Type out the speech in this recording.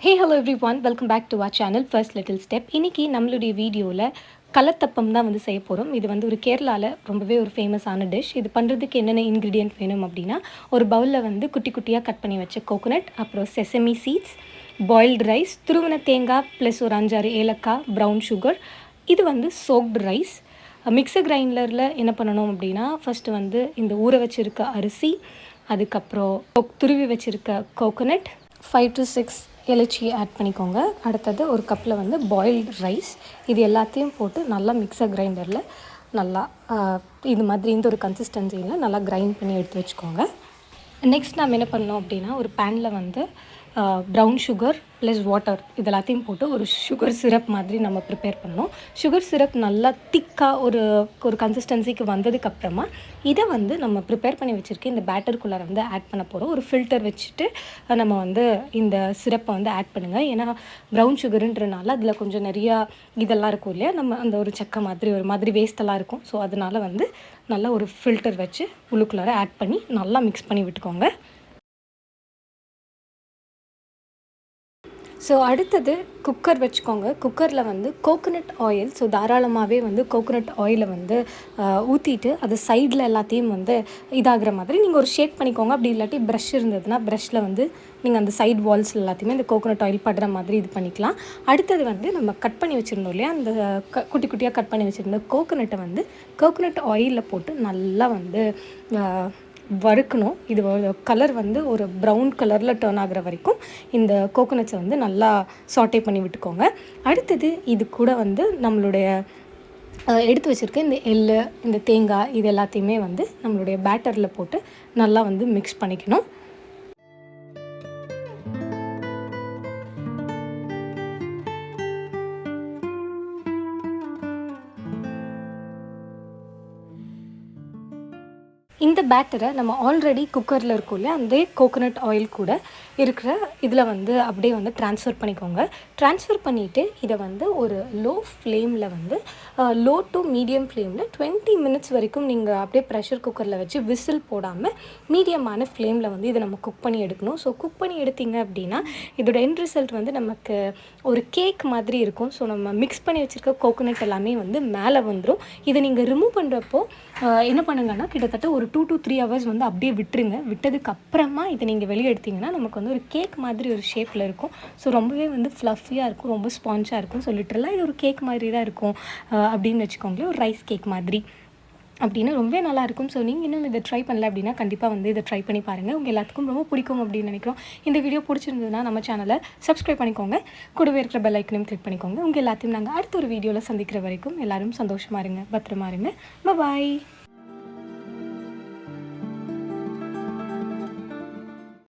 Hey hello everyone, welcome back to our channel First Little Step. இன்னைக்கு நம்மளுடைய வீடியோவில் கலத்தப்பம் தான் வந்து செய்ய போகிறோம். இது வந்து ஒரு கேரளாவில் ரொம்பவே ஒரு ஃபேமஸான டிஷ். இது பண்ணுறதுக்கு என்னென்ன இன்க்ரீடியன்ட் வேணும் அப்படின்னா, ஒரு பவுலில் வந்து குட்டி குட்டியாக கட் பண்ணி வச்ச கோகோனட், அப்புறம் செசமி சீட்ஸ், பாயில்டு ரைஸ், துருவன தேங்காய் ப்ளஸ் ஒரு 5-6 ஏலக்காய், ப்ரௌன் சுகர். இது வந்து சோக்டு ரைஸ். மிக்சர் கிரைண்டரில் என்ன பண்ணணும் அப்படின்னா, ஃபஸ்ட்டு வந்து இந்த ஊற வச்சுருக்க அரிசி, அதுக்கப்புறம் துருவி வச்சுருக்க கோகோனட், 5 to 6 இலைச்சி ஆட் பண்ணிக்கோங்க. அடுத்தது ஒரு கப்பில் வந்து பாயில்டு ரைஸ். இது எல்லாத்தையும் போட்டு நல்லா மிக்சர் கிரைண்டரில் நல்லா இது மாதிரி இந்த ஒரு கன்சிஸ்டன்சியில் நல்லா கிரைண்ட் பண்ணி எடுத்து வச்சுக்கோங்க. நெக்ஸ்ட் நம்ம என்ன பண்ணோம் அப்படின்னா, ஒரு பேனில் வந்து ப்ரௌன் சுகர் ப்ளஸ் வாட்டர் இது எல்லாத்தையும் போட்டு ஒரு சுகர் சிரப் மாதிரி நம்ம ப்ரிப்பேர் பண்ணோம். சுகர் சிரப் நல்லா திக்காக ஒரு கன்சிஸ்டன்சிக்கு வந்ததுக்கப்புறமா இதை வந்து நம்ம ப்ரிப்பேர் பண்ணி வச்சுருக்க இந்த பேட்டருக்குள்ளே வந்து ஆட் பண்ண போகிறோம். ஒரு ஃபில்டர் வச்சுட்டு நம்ம வந்து இந்த சிரப்பை வந்து ஆட் பண்ணுங்கள். ஏன்னா ப்ரௌன் சுகருன்றனால அதில் கொஞ்சம் நிறையா இதெல்லாம் இருக்கும் இல்லையா, நம்ம அந்த ஒரு சக்கை மாதிரி ஒரு மாதிரி வேஸ்ட்டெல்லாம் இருக்கும். ஸோ அதனால் வந்து நல்லா ஒரு ஃபில்டர் வச்சு உள்ளுக்குள்ளார ஆட் பண்ணி நல்லா மிக்ஸ் பண்ணி விட்டுக்கோங்க. ஸோ அடுத்தது குக்கர் வச்சுக்கோங்க. குக்கரில் வந்து கோகோனட் ஆயில், ஸோ தாராளமாகவே வந்து கோகோனட் ஆயிலை வந்து ஊற்றிட்டு அது சைடில் எல்லாத்தையும் வந்து இதாகிற மாதிரி நீங்கள் ஒரு ஷேக் பண்ணிக்கோங்க. அப்படி இல்லாட்டி ப்ரஷ் இருந்ததுன்னா ப்ரஷ்ஷில் வந்து நீங்கள் அந்த சைட் வால்ஸ் எல்லாத்தையுமே இந்த கோகோனட் ஆயில் படுற மாதிரி இது பண்ணிக்கலாம். அடுத்தது வந்து நம்ம கட் பண்ணி வச்சுருந்தோம் இல்லையா, அந்த குட்டி குட்டியாக கட் பண்ணி வச்சுருந்த கோகோனட்டை வந்து கோகோனட் ஆயிலில் போட்டு நல்லா வந்து வறுக்கணும். இது கலர் வந்து ஒரு ப்ரௌன் கலரில் டர்ன் ஆகிற வரைக்கும் இந்த கோகோனட்ஸை வந்து நல்லா சாட்டே பண்ணி விட்டுக்கோங்க. அடுத்தது இது கூட வந்து நம்மளுடைய எடுத்து வச்சுருக்க இந்த எள்ளு, இந்த தேங்காய் இது எல்லாத்தையுமே வந்து நம்மளுடைய பேட்டரில் போட்டு நல்லா வந்து மிக்ஸ் பண்ணிக்கணும். இந்த பேட்டரை நம்ம ஆல்ரெடி குக்கரில் இருக்கும் இல்லையா, அந்த கோகோனட் ஆயில் கூட இருக்கிற இதில் வந்து அப்படியே வந்து ட்ரான்ஸ்ஃபர் பண்ணிக்கோங்க. ட்ரான்ஸ்ஃபர் பண்ணிவிட்டு இதை வந்து ஒரு லோ ஃப்ளேமில் வந்து லோ டு மீடியம் ஃப்ளேமில் 20 மினிட்ஸ் வரைக்கும் நீங்கள் அப்படியே ப்ரெஷர் குக்கரில் வச்சு விசில் போடாமல் மீடியமான ஃப்ளேமில் வந்து இதை நம்ம குக் பண்ணி எடுக்கணும். ஸோ குக் பண்ணி எடுத்திங்க அப்படின்னா இதோட எண்ட் ரிசல்ட் வந்து நமக்கு ஒரு கேக் மாதிரி இருக்கும். ஸோ நம்ம மிக்ஸ் பண்ணி வச்சுருக்க கோகோனட் எல்லாமே வந்து மேலே வந்துடும். இதை நீங்கள் ரிமூவ் பண்ணுறப்போ என்ன பண்ணுங்கன்னா, கிட்டத்தட்ட ஒரு 2 to 3 hours வந்து அப்படியே விட்டுருங்க. விட்டதுக்கு அப்புறமா இதை நீங்கள் வெளியே எடுத்திங்கன்னா நமக்கு வந்து ஒரு கேக் மாதிரி ஒரு ஷேப்பில் இருக்கும். ஸோ ரொம்பவே வந்து ஃப்ளஃபியாக இருக்கும், ரொம்ப ஸ்பான்ஜாக இருக்கும். ஸோ லிட்டரலாக இது ஒரு கேக் மாதிரி தான் இருக்கும் அப்படின்னு வச்சுக்கோங்களேன், ஒரு ரைஸ் கேக் மாதிரி அப்படின்னா ரொம்பவே நல்லாயிருக்கும். ஸோ நீங்கள் இன்னும் இதை ட்ரை பண்ணல அப்படின்னா கண்டிப்பாக வந்து இதை ட்ரை பண்ணி பாருங்கள். உங்கள் எல்லாத்துக்கும் ரொம்ப பிடிக்கும் அப்படின்னு நினைக்கிறோம். இந்த வீடியோ பிடிச்சிருந்ததுன்னா நம்ம சேனலை சப்ஸ்கிரைப் பண்ணிக்கோங்க. கூடவே இருக்கிற பெல் ஐக்கனையும் கிளிக் பண்ணிக்கோங்க. உங்கள் எல்லாத்தையும் நாங்கள் அடுத்த ஒரு வீடியோவில் சந்திக்கிற வரைக்கும் எல்லோரும் சந்தோஷமாக இருங்க, பத்திரமா இருங்க. பாய்.